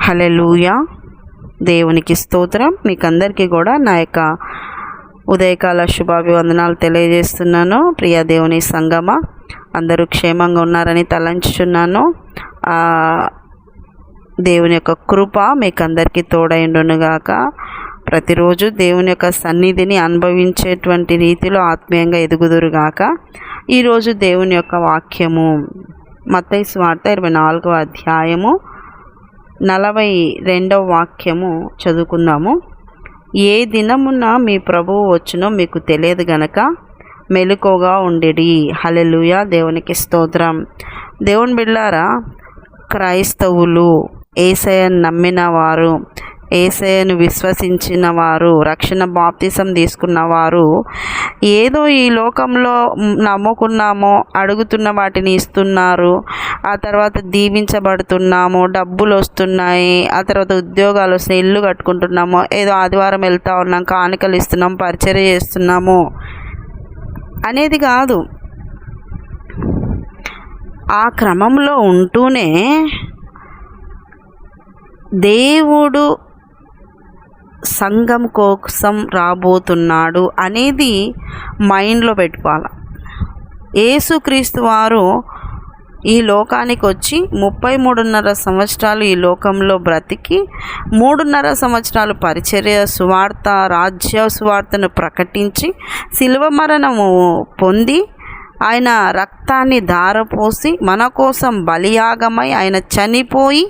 హల్లెలూయా. దేవునికి స్తోత్రం. మీకందరికీ కూడా నా యొక్క ఉదయకాల శుభాభివందనాలు తెలియజేస్తున్నాను. ప్రియ దేవుని సంగమ, అందరూ క్షేమంగా ఉన్నారని తలంచుచున్నాను. దేవుని యొక్క కృప మీకందరికీ తోడైండునుగాక. ప్రతిరోజు దేవుని యొక్క సన్నిధిని అనుభవించేటువంటి రీతిలో ఆత్మీయంగా ఎదుగుదురుగాక. ఈరోజు దేవుని యొక్క వాక్యము మత్తయి సువార్త 24వ అధ్యాయము 42వ వాక్యము చదువుకుందాము. ఏ దినమున మీ ప్రభువు వచ్చునో మీకు తెలియదు గనక మెలకువగా ఉండిడి. హల్లెలూయా. దేవునికి స్తోత్రం. దేవుని బిడ్డలారా, క్రైస్తవులు, యేసయ్యను నమ్మిన వారు, యేసయ్యను విశ్వసించిన వారు, రక్షణ బాప్తిసం తీసుకున్నవారు ఏదో ఈ లోకంలో నమ్ముకున్నామో అడుగుతున్న వాటిని ఇస్తున్నారు, ఆ తర్వాత దీవించబడుతున్నాము, డబ్బులు వస్తున్నాయి, ఆ తర్వాత ఉద్యోగాలు వస్తున్నాయి, ఇల్లు కట్టుకుంటున్నాము, ఏదో ఆదివారం వెళ్తూ ఉన్నాం, కానుకలు ఇస్తున్నాం, పరిచర్య చేస్తున్నాము అనేది కాదు. ఆ క్రమంలో ఉంటూనే దేవుడు సంఘం కోసం రాబోతున్నాడు అనేది మైండ్లో పెట్టుకోవాలి. యేసుక్రీస్తు వారు ఈ లోకానికి వచ్చి 33.5 సంవత్సరాలు ఈ లోకంలో బ్రతికి 3.5 సంవత్సరాలు పరిచర్య, సువార్త, రాజ్య సువార్తను ప్రకటించి శిలువ మరణము పొంది ఆయన రక్తాన్ని ధారపోసి మన కోసం బలియాగమై ఆయన చనిపోయి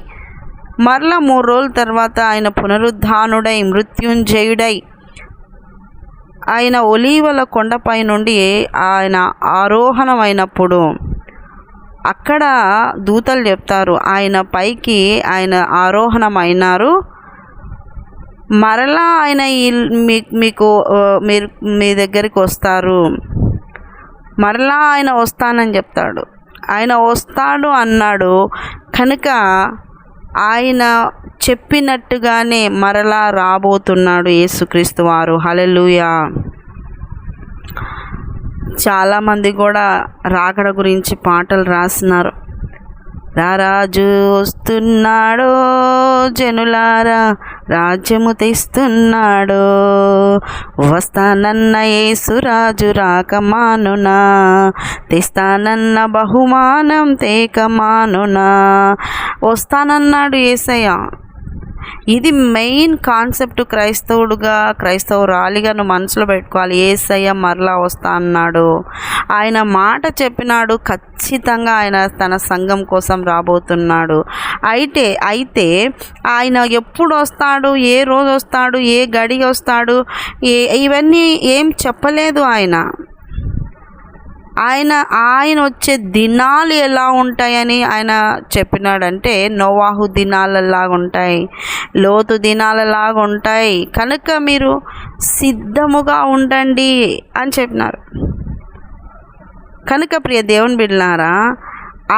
మరలా 3 రోజుల తర్వాత ఆయన పునరుద్ధానుడై మృత్యుంజయుడై ఆయన ఒలీవల కొండపై నుండి ఆయన ఆరోహణమైనప్పుడు అక్కడ దూతలు చెప్తారు, ఆయన పైకి ఆయన ఆరోహణమైనారు, మరలా ఆయన మీరు మీ దగ్గరికి వస్తారు, మరలా ఆయన వస్తానని చెప్తాడు. ఆయన వస్తాడు అన్నాడు కనుక ఆయన చెప్పినట్టుగానే మరలా రాబోతున్నాడు యేసుక్రీస్తు వారు. హల్లెలూయా. చాలామంది కూడా రాకడ గురించి పాటలు రాస్తున్నారు. రారాజు వస్తున్నాడో జనులారా, రాజ్యము తెస్తున్నాడో, వస్తానన్న యేసురాజు రాకమానునా, తెస్తానన్న బహుమానం తేకమానునా. వస్తానన్నాడు యేసయ్య. ఇది మెయిన్ కాన్సెప్ట్. క్రైస్తవురాలిగా నువ్వు మనసులో పెట్టుకోవాలి. యేసయ్య మరలా వస్తా అన్నాడు, ఆయన మాట చెప్పినాడు, ఖచ్చితంగా ఆయన తన సంఘం కోసం రాబోతున్నాడు. అయితే ఆయన ఎప్పుడు వస్తాడు, ఏ రోజు వస్తాడు, ఏ గడియ వస్తాడు, ఇవన్నీ ఏం చెప్పలేదు. ఆయన వచ్చే దినాలు ఎలా ఉంటాయని ఆయన చెప్పినాడంటే నోవాహు దినాలలాగా ఉంటాయి, లోతు దినాలలాగా ఉంటాయి, కనుక మీరు సిద్ధముగా ఉండండి అని చెప్పినారు. కనుక ప్రియ దేవుని బిడ్డలారా,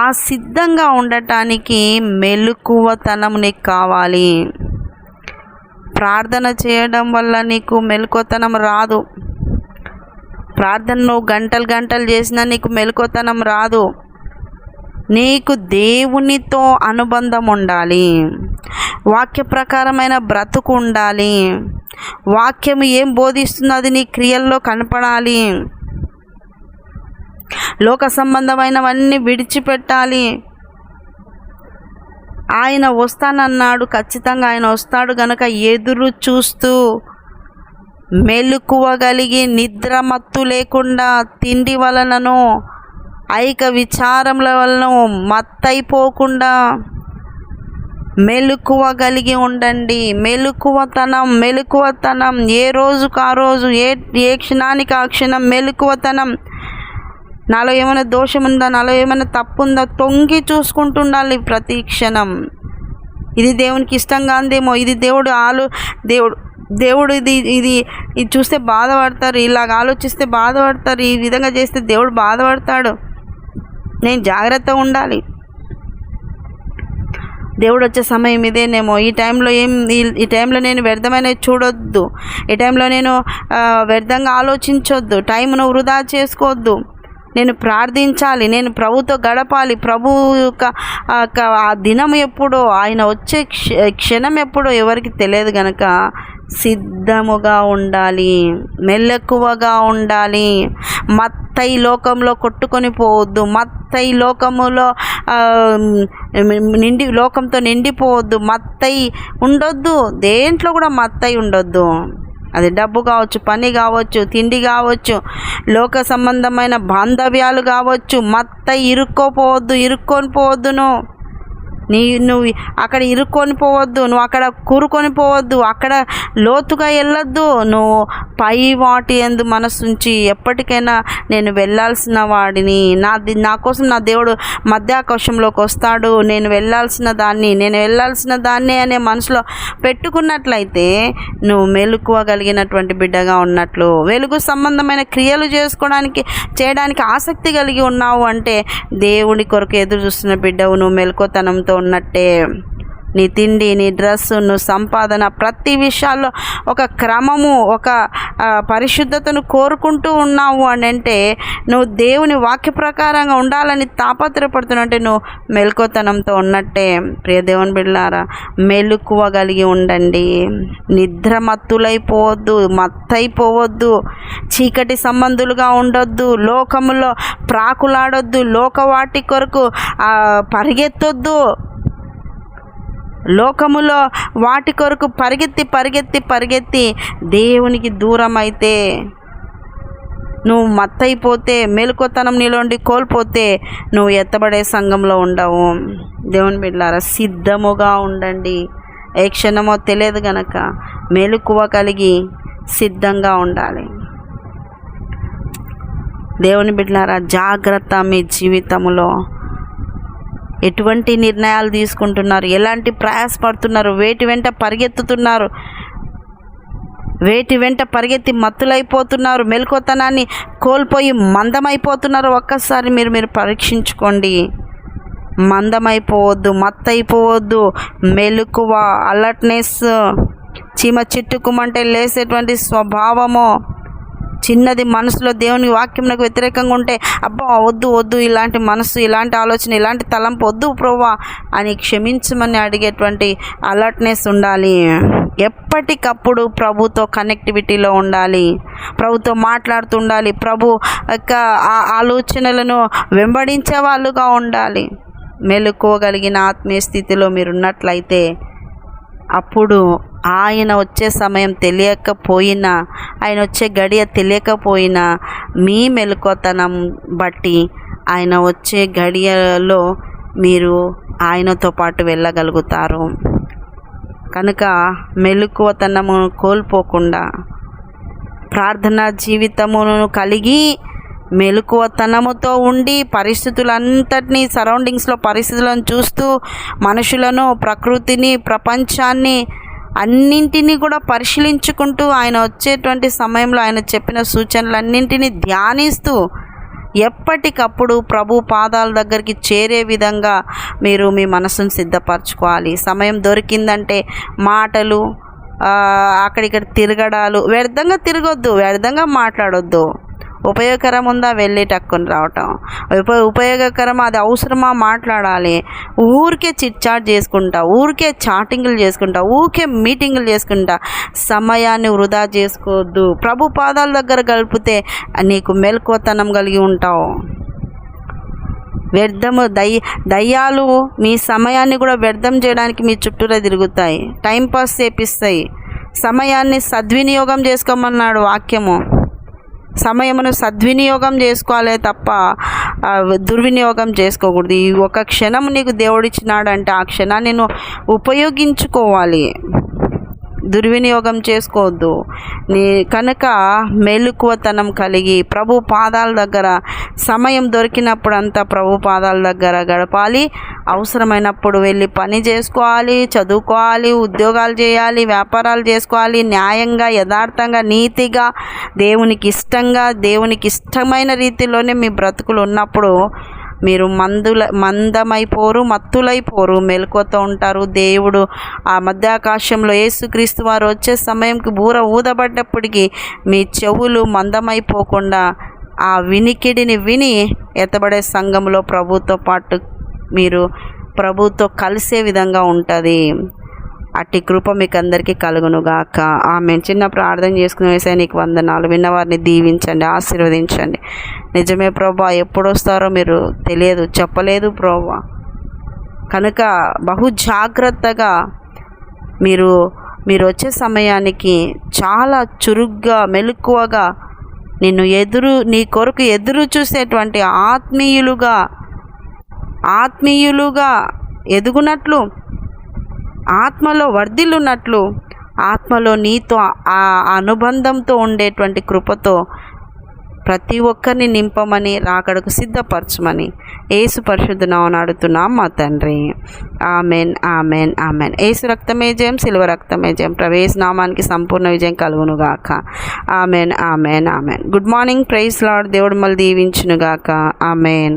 ఆ సిద్ధంగా ఉండటానికి మెలకువతనం నీకు కావాలి. ప్రార్థన చేయడం వల్ల నీకు మెలకువతనం రాదు. ప్రార్థన నువ్వు గంటలు చేసినా నీకు మెలకువతనం రాదు. నీకు దేవునితో అనుబంధం ఉండాలి, వాక్య ప్రకారమైన బ్రతుకు ఉండాలి, వాక్యం ఏం బోధిస్తుందో అది నీ క్రియల్లో కనపడాలి, లోక సంబంధమైనవన్నీ విడిచిపెట్టాలి. ఆయన వస్తానన్నాడు, ఖచ్చితంగా ఆయన వస్తాడు గనక ఎదురు చూస్తూ మెలకువగలిగి నిద్రమత్తు లేకుండా తిండి వలనను ఐక విచారముల వలన మత్తైపోకుండా మెలకువగలిగి ఉండండి. మెలకువతనం ఏ రోజుకు ఆ రోజు, ఏ క్షణానికి ఆ క్షణం మెలకువతనం. నాలో ఏమైనా దోషం ఉందా, నాలో ఏమైనా తప్పు ఉందా తొంగి చూసుకుంటుండాలి ప్రతి క్షణం. ఇది దేవునికి ఇష్టం కాదేమో, ఇది దేవుడు ఇది చూస్తే బాధపడతారు, ఇలాగ ఆలోచిస్తే బాధపడతారు, ఈ విధంగా చేస్తే దేవుడు బాధపడతాడు, నేను జాగ్రత్తగా ఉండాలి. దేవుడు వచ్చే సమయం ఇదేనేమో, ఈ టైంలో నేను వ్యర్థమైనవి చూడొద్దు, ఈ టైంలో నేను వ్యర్థంగా ఆలోచించొద్దు, టైంను వృధా చేసుకోవద్దు, నేను ప్రార్థించాలి, నేను ప్రభుతో గడపాలి. ప్రభు ఆ దినం ఎప్పుడో, ఆయన వచ్చే క్షణం ఎప్పుడో ఎవరికి తెలియదు గనక సిద్ధముగా ఉండాలి, మెలకువగా ఉండాలి. మత్తయి లోకంలో కొట్టుకొని పోవద్దు, మత్తయి లోకములో లోకంతో నిండిపోవద్దు, మత్తయి ఉండొద్దు, దేంట్లో కూడా మత్తయి ఉండొద్దు. అది డబ్బు కావచ్చు, పని కావచ్చు, తిండి కావచ్చు, లోక సంబంధమైన బాంధవ్యాలు కావచ్చు. మత్తయి ఇరుక్కొని పోవద్దు. నువ్వు అక్కడ ఇరుక్కొని పోవద్దు, నువ్వు అక్కడ కూరుకొని పోవద్దు, అక్కడ లోతుగా వెళ్ళొద్దు. నువ్వు పై వాటి యందు మనసుంచి ఎప్పటికైనా నేను వెళ్ళాల్సిన వాడిని, నా కోసం నా దేవుడు మధ్యాకాశంలోకి వస్తాడు, నేను వెళ్ళాల్సిన దాన్ని అనే మనసులో పెట్టుకున్నట్లయితే నువ్వు మెలకువగలిగినటువంటి బిడ్డగా ఉన్నట్లు. వెలుగు సంబంధమైన క్రియలు చేయడానికి ఆసక్తి కలిగి ఉన్నావు అంటే దేవుడి కొరకు ఎదురు చూస్తున్న బిడ్డవు, నువ్వు మెలకువతనంతో ఉన్నట్టే. నీ తిండి, నీ డ్రెస్సు, నువ్వు సంపాదన, ప్రతి విషయాల్లో ఒక క్రమము, ఒక పరిశుద్ధతను కోరుకుంటూ ఉన్నావు అని అంటే, నువ్వు దేవుని వాక్య ప్రకారంగా ఉండాలని తాపత్రపడుతున్నావు అంటే నువ్వు మెలకువతనంతో ఉన్నట్టే. ప్రియ దేవుని బిడ్డలారా, మెలకువగలిగి ఉండండి. నిద్ర మత్తైపోవద్దు, చీకటి సంబంధులుగా ఉండొద్దు, లోకములో ప్రాకులాడొద్దు, లోకవాటి కొరకు పరిగెత్తొద్దు. లోకములో వాటి కొరకు పరిగెత్తి దేవునికి దూరం అయితే, నువ్వు మత్తైపోతే, మెలకువతనం నీలోండి కోల్పోతే నువ్వు ఎత్తబడే సంఘంలో ఉండవు. దేవుని బిడ్డలారా, సిద్ధముగా ఉండండి. ఏ క్షణమో తెలియదు గనక మెలకువ కలిగి సిద్ధంగా ఉండాలి. దేవుని బిడ్డలారా, జాగ్రత్త. మీ జీవితంలో ఎటువంటి నిర్ణయాలు తీసుకుంటున్నారు, ఎలాంటి ప్రయాసపడుతున్నారు, వేటి వెంట పరిగెత్తి మత్తులైపోతున్నారు, మెలకువతనాన్ని కోల్పోయి మందమైపోతున్నారు. ఒక్కసారి మీరు పరీక్షించుకోండి. మందమైపోవద్దు, మత్తైపోవద్దు. మెలకువ, అలర్ట్నెస్, చీమ చిట్టుకుమంటే లేసేటువంటి స్వభావము, చిన్నది మనసులో దేవుని వాక్యంకు వ్యతిరేకంగా ఉంటే అబ్బా వద్దు, ఇలాంటి మనసు, ఇలాంటి ఆలోచన, ఇలాంటి తలంపు వద్దు ప్రభువా అని క్షమించమని అడిగేటువంటి అలర్ట్నెస్ ఉండాలి. ఎప్పటికప్పుడు ప్రభుతో కనెక్టివిటీలో ఉండాలి, ప్రభుతో మాట్లాడుతుండాలి, ప్రభు యొక్క ఆలోచనలను వెంబడించే వాళ్ళుగా ఉండాలి. మెలకువగలిగిన ఆత్మీయ స్థితిలో మీరున్నట్లయితే అప్పుడు ఆయన వచ్చే సమయం తెలియకపోయినా, ఆయన వచ్చే గడియ తెలియకపోయినా, మీ మెలకువతనం బట్టి ఆయన వచ్చే గడియలో మీరు ఆయనతో పాటు వెళ్ళగలుగుతారు. కనుక మెలకువతనము కోల్పోకుండా ప్రార్థనా జీవితమును కలిగి మెలకువతనముతో ఉండి పరిస్థితులంతటినీ, సరౌండింగ్స్లో పరిస్థితులను చూస్తూ, మనుషులను, ప్రకృతిని, ప్రపంచాన్ని అన్నింటినీ కూడా పరిశీలించుకుంటూ, ఆయన వచ్చేటువంటి సమయంలో ఆయన చెప్పిన సూచనలన్నింటినీ ధ్యానిస్తూ ఎప్పటికప్పుడు ప్రభు పాదాల దగ్గరికి చేరే విధంగా మీరు మీ మనసును సిద్ధపరచుకోవాలి. సమయం దొరికిందంటే మాటలు, అక్కడిక్కడ తిరగడాలు, వ్యర్థంగా తిరగొద్దు, వ్యర్థంగా మాట్లాడొద్దు. ఉపయోగకరం ఉందా వెళ్ళి టక్కుని రావటం, ఉపయోగకరం అది అవసరమా మాట్లాడాలి. ఊరికే చిట్చాట్ చేసుకుంటా, ఊరికే చాటింగ్లు చేసుకుంటా, ఊరికే మీటింగులు చేసుకుంటా సమయాన్ని వృధా చేసుకోవద్దు. ప్రభు పాదాల దగ్గర గడిపితే నీకు మెలకువతనం కలిగి ఉంటావు. వ్యర్థము దయ్యాలు మీ సమయాన్ని కూడా వ్యర్థం చేయడానికి మీ చుట్టూరా తిరుగుతాయి, టైంపాస్ చేపిస్తాయి. సమయాన్ని సద్వినియోగం చేసుకోమన్నాడు వాక్యము. సమయమును సద్వినియోగం చేసుకోవాలే తప్ప దుర్వినియోగం చేసుకోకూడదు. ఈ ఒక క్షణం నీకు దేవుడిచ్చినాడంటే ఆ క్షణాన్ని నువ్వు ఉపయోగించుకోవాలి, దుర్వినియోగం చేసుకోవద్దు. కనుక మెలకువతనం కలిగి ప్రభు పాదాల దగ్గర సమయం దొరికినప్పుడంతా ప్రభు పాదాల దగ్గర గడపాలి. అవసరమైనప్పుడు వెళ్ళి పని చేసుకోవాలి, చదువుకోవాలి, ఉద్యోగాలు చేయాలి, వ్యాపారాలు చేసుకోవాలి. న్యాయంగా, యథార్థంగా, నీతిగా, దేవునికి ఇష్టమైన రీతిలోనే మీ బ్రతుకులు ఉన్నప్పుడు మీరు మత్తులైపోరు, మెలకువతో ఉంటారు. దేవుడు ఆ మధ్యాకాశంలో యేసుక్రీస్తు వారు వచ్చే సమయంకి బూర ఊదబడ్డప్పటికీ మీ చెవులు మందమైపోకుండా ఆ వినికిడిని విని ఎత్తబడే సంఘంలో ప్రభుతో పాటు మీరు ప్రభుతో కలిసే విధంగా ఉంటుంది. అట్టి కృప మీకు అందరికీ కలుగునుగాక. ఆమె చిన్న ప్రార్థన చేసుకునే వేసే నీకు వందనాలు. విన్నవారిని దీవించండి, ఆశీర్వదించండి. నిజమే ప్రభా, ఎప్పుడు వస్తారో మీరు తెలియదు, చెప్పలేదు ప్రభా. కనుక బహు జాగ్రత్తగా మీరు వచ్చే సమయానికి చాలా చురుగ్గా మెలకువగా నీ కొరకు ఎదురు చూసేటువంటి ఆత్మీయులుగా ఎదుగునట్లు, ఆత్మలో వర్ధిల్లున్నట్లు, ఆత్మలో నీతో ఆ అనుబంధంతో ఉండేటువంటి కృపతో ప్రతి ఒక్కరిని నింపమని, రాకడకు సిద్ధపరచమని యేసు పరిశుద్ధ నామమున అడుగుతున్నాం మా తండ్రి. Amen, amen, amen. యేసు రక్తమే జయం, సిలువ రక్తమే జయం. ప్రవేశ నామానికి సంపూర్ణ విజయం కలుగునుగాక. Amen, amen, amen. Good morning. Praise Lord. దేవుడు మళ్ళీ దీవించునుగాక. ఆమెన్.